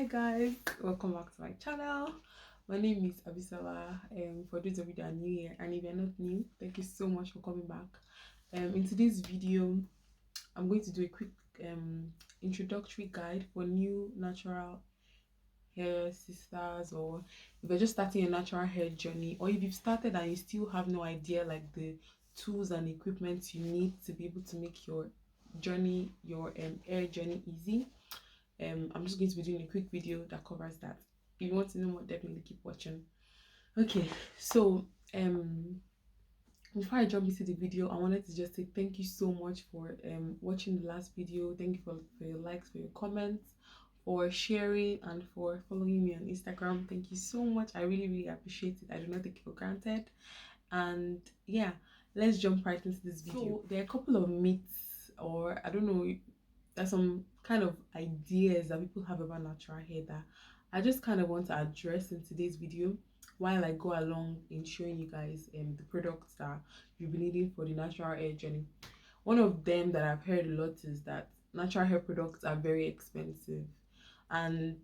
Hi guys, welcome back to my channel. My name is Abisola. For those of you that are new here, and if you're not new, thank you so much for coming back. In today's video, I'm going to do a quick introductory guide for new natural hair sisters, or if you're just starting a natural hair journey, or if you've started and you still have no idea like the tools and equipment you need to be able to make your journey, your hair journey easy. I'm just going to be doing a quick video that covers that. If you want to know more, definitely keep watching. Okay, so before I jump into the video, I wanted to just say thank you so much for watching the last video. Thank you for your likes, for your comments, for sharing, and for following me on Instagram. Thank you so much. I really appreciate it. I do not take it for granted. And yeah, let's jump right into this video. So there are a couple of myths, or I don't know, there's some kind of ideas that people have about natural hair that I just kind of want to address in today's video while I go along in showing you guys the products that you'll be needing for the natural hair journey. One of them that I've heard a lot is that natural hair products are very expensive, and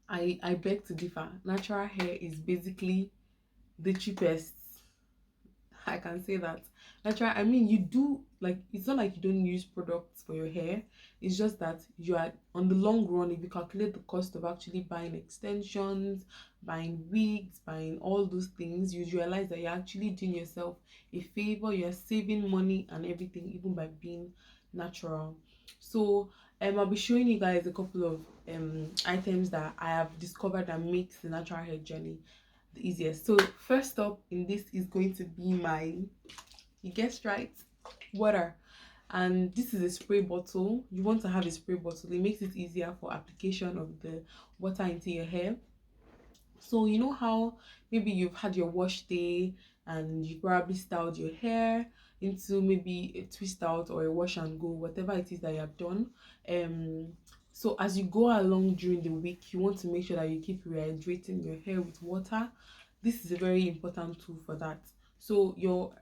I beg to differ. Natural hair is basically the cheapest. I can say that. Natural, I mean, you do, like, it's not like you don't use products for your hair. It's just that you are, on the long run, if you calculate the cost of actually buying extensions, buying wigs, buying all those things, you realize that you're actually doing yourself a favor. You're saving money and everything, even by being natural. So I'll be showing you guys a couple of items that I have discovered that makes the natural hair journey the easiest. So first up in this is going to be my, you guessed right, water. And this is a spray bottle. You want to have a spray bottle. It makes it easier for application of the water into your hair. So you know how maybe you've had your wash day and you probably styled your hair into maybe a twist out or a wash and go, whatever it is that you have done. So as you go along during the week, you want to make sure that you keep rehydrating your hair with water. This is a very important tool for that. So your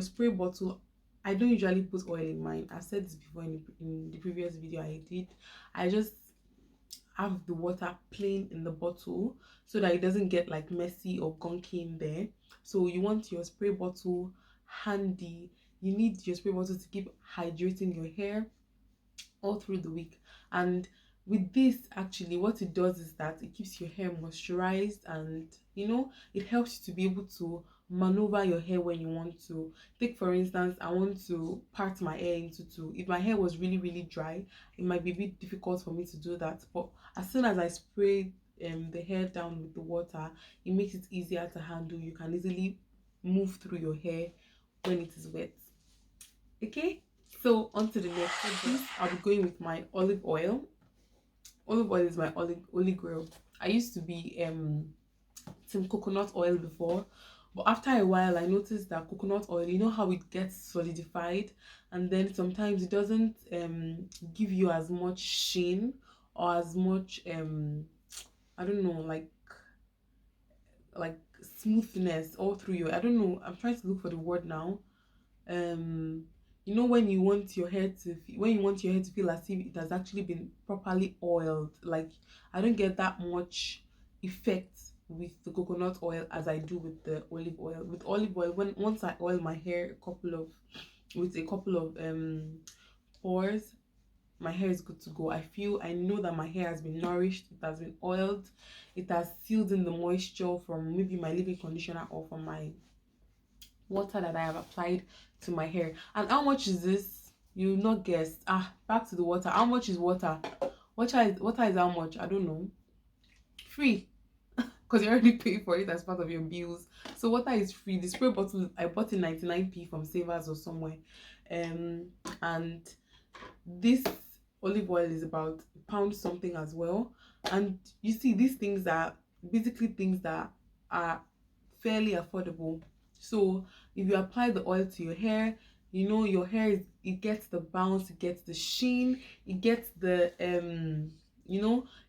spray bottle, I don't usually put oil in mine. I said this before in the previous video I did. I just have the water plain in the bottle so that it doesn't get like messy or gunky in there. So you want your spray bottle handy. You need your spray bottle to keep hydrating your hair all through the week. And with this, actually what it does is that it keeps your hair moisturized, and it helps you to be able to maneuver your hair when you want to. Take for instance, I want to part my hair into two. If my hair was really dry, it might be a bit difficult for me to do that, but as soon as I spray the hair down with the water, it makes it easier to handle. You can easily move through your hair when it is wet. Okay, so on to the next. For this, I'll be going with my olive oil. Olive oil is my holy grail. I used to be some coconut oil before, but after a while I noticed that coconut oil, you know how it gets solidified, and then sometimes it doesn't give you as much sheen or as much I don't know, like smoothness all through your, I don't know, I'm trying to look for the word now. When you want your hair to feel as if it has actually been properly oiled, like I don't get that much effect with the coconut oil as I do with the olive oil. With olive oil, once I oil my hair with a couple of pores, my hair is good to go. I know that my hair has been nourished, it has been oiled, it has sealed in the moisture from maybe my leave-in conditioner or from my water that I have applied to my hair. And how much is this? You will not guess. Back to the water. How much is water? Water is how much? I don't know. Free. Because you already pay for it as part of your bills. So water is free. The spray bottle I bought in 99p from Savers or somewhere. And this olive oil is about pound something as well. And you see, these things are basically things that are fairly affordable. So if you apply the oil to your hair, your hair it gets the bounce, it gets the sheen, it gets the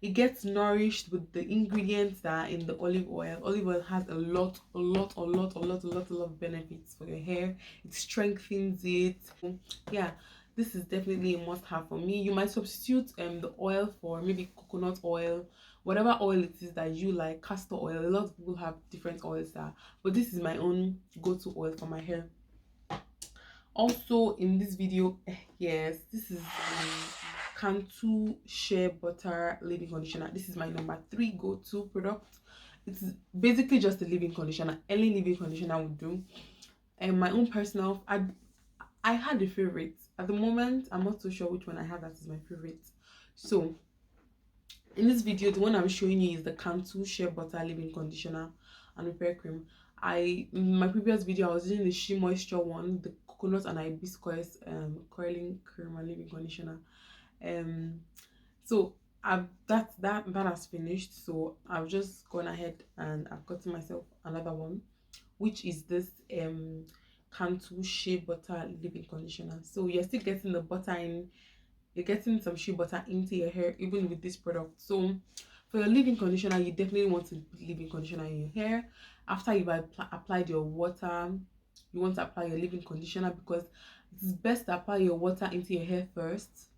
it gets nourished with the ingredients that are in the olive oil. Olive oil has a lot of benefits for your hair. It strengthens it. Yeah, this is definitely a must-have for me. You might substitute the oil for maybe coconut oil, whatever oil it is that you like, castor oil. A lot of people have different oils that, but this is my own go-to oil for my hair. Also in this video, yes, this is Cantu Shea Butter leave-in conditioner. This is my number 3 go-to product. It's basically just a leave-in conditioner. Any leave-in conditioner would do. And my own personal, I had a favorite. At the moment, I'm not so sure which one I have that is my favorite. So in this video, the one I'm showing you is the Cantu Shea Butter leave-in conditioner and repair cream. In my previous video, I was using the Shea Moisture one, the coconut and hibiscus curling cream and leave-in conditioner. So that has finished. So I've just gone ahead and I've gotten myself another one, which is this Cantu Shea Butter leave-in conditioner. So you're still getting the butter in, you're getting some shea butter into your hair even with this product. So for your leave-in conditioner, you definitely want to put leave-in conditioner in your hair. After you've applied your water, you want to apply your leave-in conditioner, because it is best to apply your water into your hair first,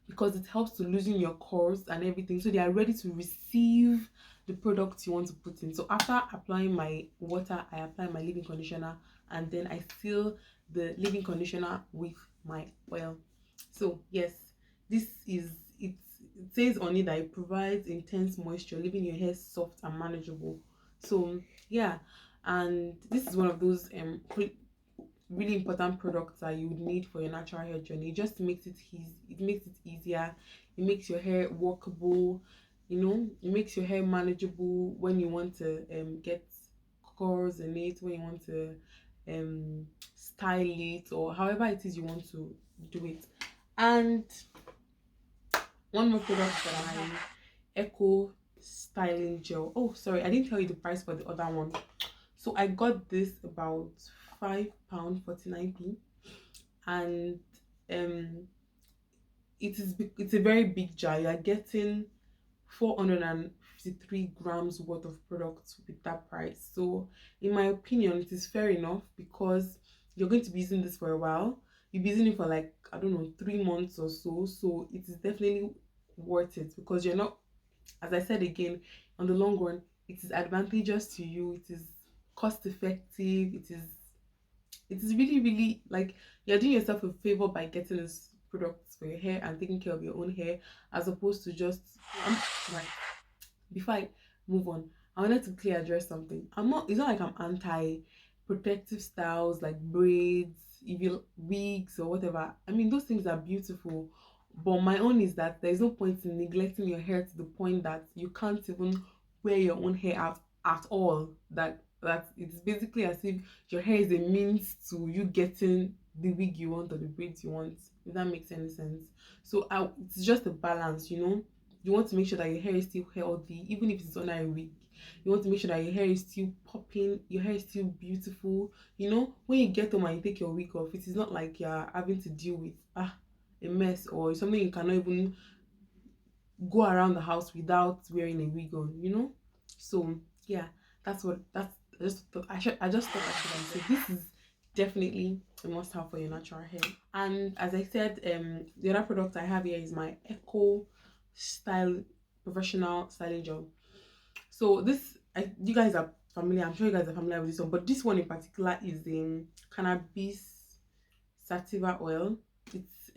because it helps to loosen your curls and everything, so they are ready to receive the product you want to put in. So after applying my water, I apply my leave-in conditioner, and then I seal the leave-in conditioner with my oil. So yes, this is it. It says on it that it provides intense moisture, leaving your hair soft and manageable. So yeah, and this is one of those really important products that you would need for your natural hair journey. It just makes it easy. It makes it easier. It makes your hair workable. You know, it makes your hair manageable when you want to get curls in it, when you want to style it, or however it is you want to do it. And one more product that I have, Eco Styling Gel. Oh, sorry, I didn't tell you the price for the other one. So I got this about £5.49, and it's a very big jar. You are getting 453 grams worth of products with that price. So in my opinion, it is fair enough, because you're going to be using this for a while. You'll be using it for like, I don't know, 3 months or so. So it is definitely worth it, because you're not, as I said again, on the long run, it is advantageous to you. It is cost effective. It is really, really, like, you're doing yourself a favor by getting this products for your hair and taking care of your own hair, as opposed to just like, before I move on, I wanted to clearly address something. It's not like I'm anti protective styles like braids, even wigs or whatever. I mean, those things are beautiful, but my own is that there's no point in neglecting your hair to the point that you can't even wear your own hair out at all. That it's basically as if your hair is a means to you getting the wig you want or the braids you want, if that makes any sense. So it's just a balance, you know. You want to make sure that your hair is still healthy, even if it's under a wig. You want to make sure that your hair is still popping, your hair is still beautiful. You know, when you get home and you take your wig off, it is not like you're having to deal with a mess, or something you cannot even go around the house without wearing a wig on, you know. So yeah, that's I just thought I should say this is definitely a must-have for your natural hair. And as I said, the other product I have here is my Eco Style Professional Styling Gel. So this, you guys are familiar, I'm sure you guys are familiar with this one, but this one in particular is the cannabis sativa oil. It's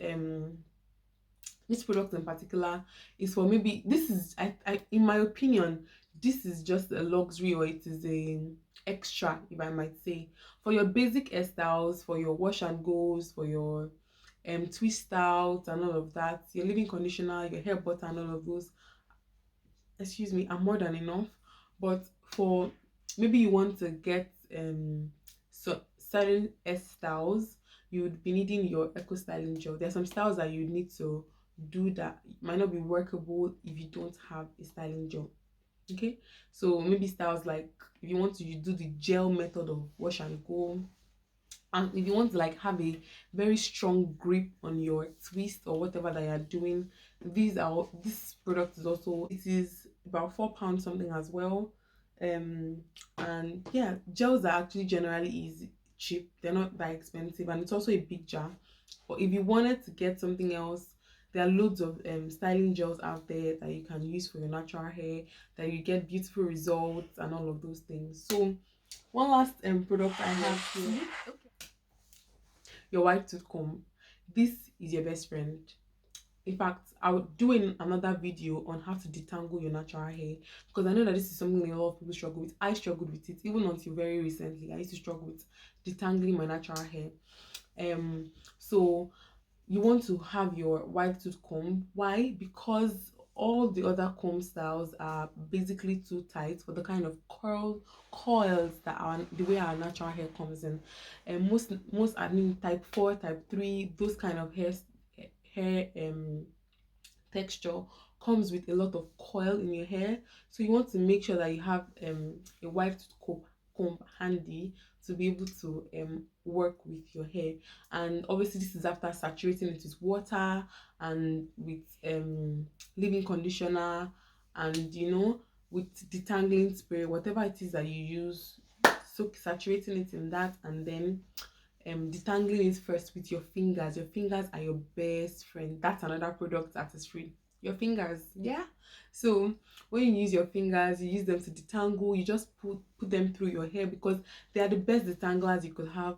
this product in particular is for, maybe this is, I in my opinion, this is just a luxury, or it is a extra, if I might say, for your basic hairstyles, for your wash and goes, for your twist out and all of that, your leave-in conditioner, your hair butter and all of those, excuse me, are more than enough. But for maybe you want to get so certain hairstyles, you would be needing your Eco Styling Gel. There are some styles that you need to do that might not be workable if you don't have a styling gel. Okay, so maybe styles like, if you want to, you do the gel method of wash and go, and if you want to like have a very strong grip on your twist or whatever that you're doing, this product is also, it is about £4 something as well. And yeah, gels are actually generally cheap, they're not that expensive, and it's also a big jar. But if you wanted to get something else, there are loads of styling gels out there that you can use for your natural hair, that you get beautiful results and all of those things. So one last product I have here, your white tooth comb. This is your best friend. In fact, I'll do another video on how to detangle your natural hair, because I know that this is something a lot of people struggle with. I struggled with it even until very recently. I used to struggle with detangling my natural hair. So you want to have your white tooth comb. Why? Because all the other comb styles are basically too tight for the kind of coils that are the way our natural hair comes in. And most I mean type 4, type 3, those kind of hair texture comes with a lot of coil in your hair. So you want to make sure that you have a white comb handy to be able to work with your hair. And obviously this is after saturating it with water and with leave-in conditioner, and with detangling spray, whatever it is that you use. So saturating it in that, and then detangling it first with your fingers. Your fingers are your best friend. That's another product that is free. Your fingers, yeah. So when you use your fingers, you use them to detangle. You just put them through your hair, because they are the best detanglers you could have.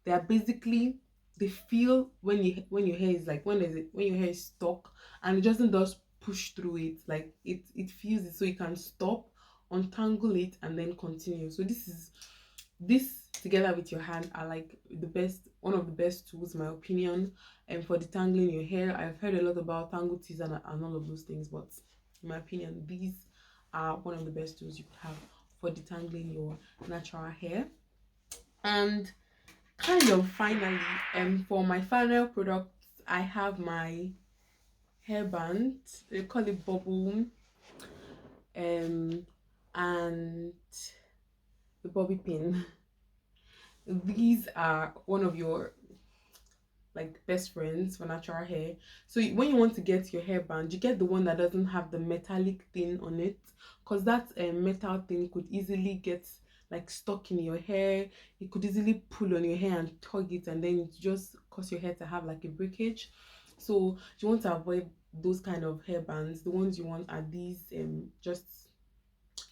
They are basically, they feel when your hair is like, when your hair is stuck, and it doesn't just push through it, like it feels it, so you can stop, untangle it, and then continue. So this together with your hand are like one of the best tools in my opinion, and for detangling your hair. I've heard a lot about tangle teas and all of those things, but in my opinion, these are one of the best tools you could have for detangling your natural hair. And kind of finally, for my final product, I have my hairband. They call it bubble, and the bobby pin. These are one of your like best friends for natural hair. So when you want to get your hairband, you get the one that doesn't have the metallic thing on it, because that metal thing could easily get like stuck in your hair. It could easily pull on your hair and tug it, and then it just cause your hair to have like a breakage. So you want to avoid those kind of hairbands. The ones you want are these just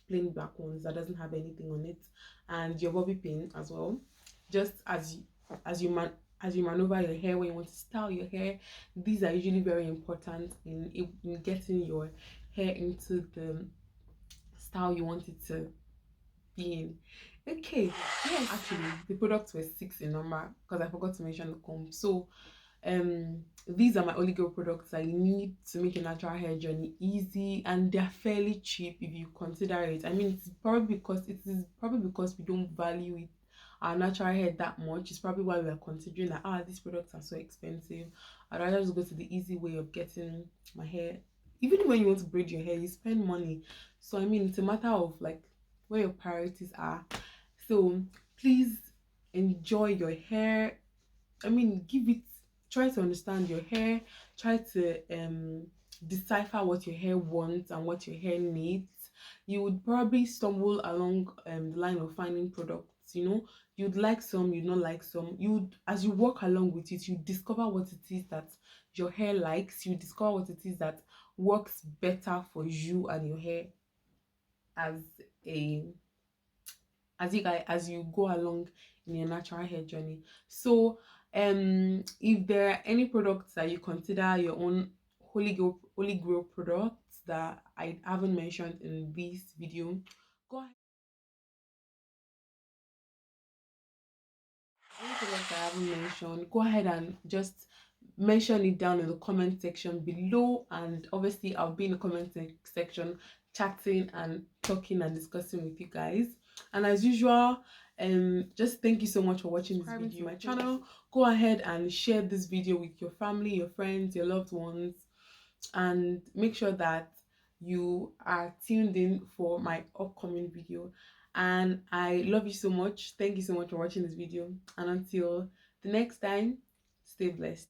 plain black ones that doesn't have anything on it, and your bobby pin as well. Just as you man as you maneuver your hair when you want to style your hair, these are usually very important in getting your hair into the style you want it to be in. Okay, yes, actually the products were 6 in number because I forgot to mention the comb. So these are my only girl products I need to make a natural hair journey easy, and they're fairly cheap if you consider it. I mean, it is probably because we don't value it, our natural hair, that much. It's probably why we are considering that these products are so expensive. I'd rather just go to the easy way of getting my hair. Even when you want to braid your hair, you spend money. So I mean, it's a matter of like where your priorities are. So please enjoy your hair. I mean, try to understand your hair, try to decipher what your hair wants and what your hair needs. You would probably stumble along the line of finding products, you'd like some, you'd not like some. As you walk along with it, you discover what it is that your hair likes, you discover what it is that works better for you and your hair as a as you go along in your natural hair journey. So if there are any products that you consider your own holy grail products that I haven't mentioned in this video, go ahead. Any products I haven't mentioned, go ahead and just mention it down in the comment section below, and obviously I'll be in the section chatting and talking and discussing with you guys. And as usual, just thank you so much for watching this video to my channel. Go ahead and share this video with your family, your friends, your loved ones, and make sure that you are tuned in for my upcoming video. And I love you so much. Thank you so much for watching this video, and until the next time, stay blessed.